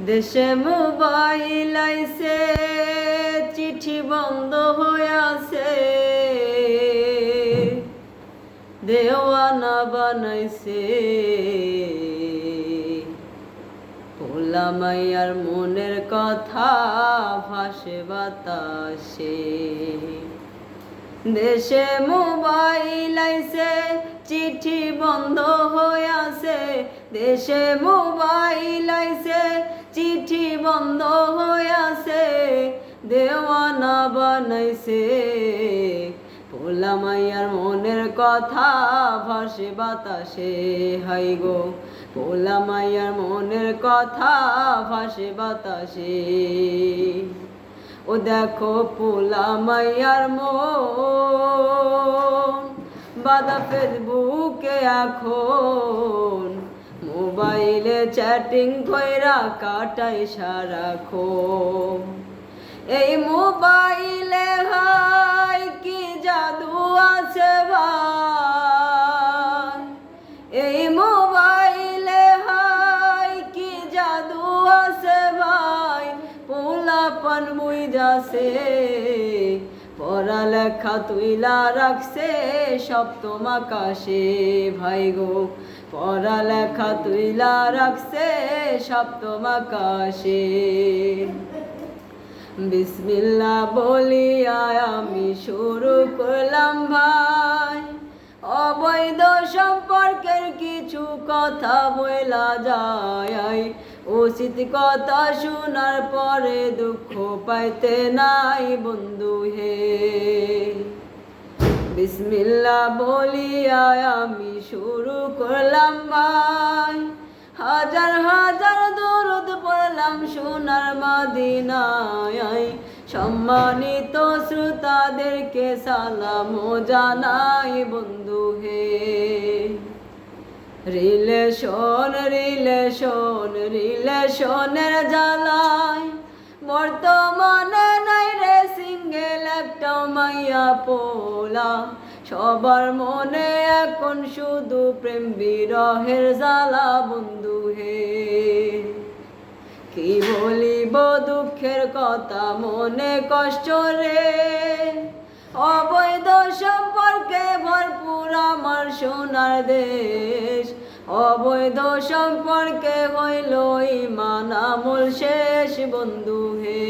দেশে মোবাইল আইছে, চিঠি বন্ধ হয়ে আছে, দেওয়ানা বানাইছে পোলা মাইয়ার মনের কথা ভাসে বাতাসে। দেশে মোবাইল আইছে, চিঠি বন্ধ হয়ে আছে, দেশে মোবাইল আইছে, চিঠি বন্ধ হয়ে আছে, দেওয়ানা বানাইছে পোলা মাইয়ার মনের কথা ভাসে বাতাসে। হাই গো পোলা মাইয়ার মনের কথা ভাসে বাতাসে। ও দেখো পোলা মাইয়ার মন বাদা ফেসবুকে এখন, মোবাইলে চ্যাটিং কইরা কাটাই সারাক্ষণ। এই মোবাইলে হাই কি জাদু আছে ভাই, এই মোবাইলে হাই কি জাদু আছে ভাই, পোলাপান বুইঝাছে পড়ালেখা তুইলা রাখছে সপ্তম আকাশে। ভাই গো পড়ালেখা তুইলা রাখছে সপ্তম আকাশে। বিসমিল্লাহ বলিয়া আমি শুরু করলাম ভাই, অবৈধ সম্পর্কের কিছু কথা বলা যায়, উচিত কথা শোনার পরে দুঃখ পাইতে নাই বন্ধু হে। বিসমিল্লাহ বলিয়া আমি শুরু করলাম ভাই, হাজার হাজার দরুদ পড়লাম সোনার মদিনায়, সম্মানিত শ্রোতাদেরকে সালাম জানাই বন্ধু হে। রিলেশনের জ্বালায় বর্তমানে নাই রে সিঙ্গেল একটা মাইয়া পোলা, সবার মনে এখন শুধু প্রেম বিরহের জ্বালা বন্ধু হে। কি বলিব দুঃখের কথা মনে কষ্ট রে, অবৈধ সম্পর্কে ভরপুর আমার সোনার দেশ, অবৈধ সম্পর্কে হইল ঈমান আমল শেষ বন্ধু হে।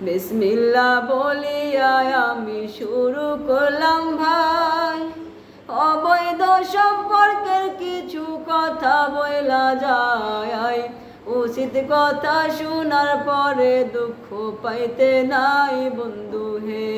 বিসমিল্লাহ বলিয়া আমি শুরু করলাম ভাই, অবৈধ সম্পর্কের কিছু কথা বলা যায়, উচিত কথা শোনার পরে দুঃখ পাইতে নাই বন্ধু হে।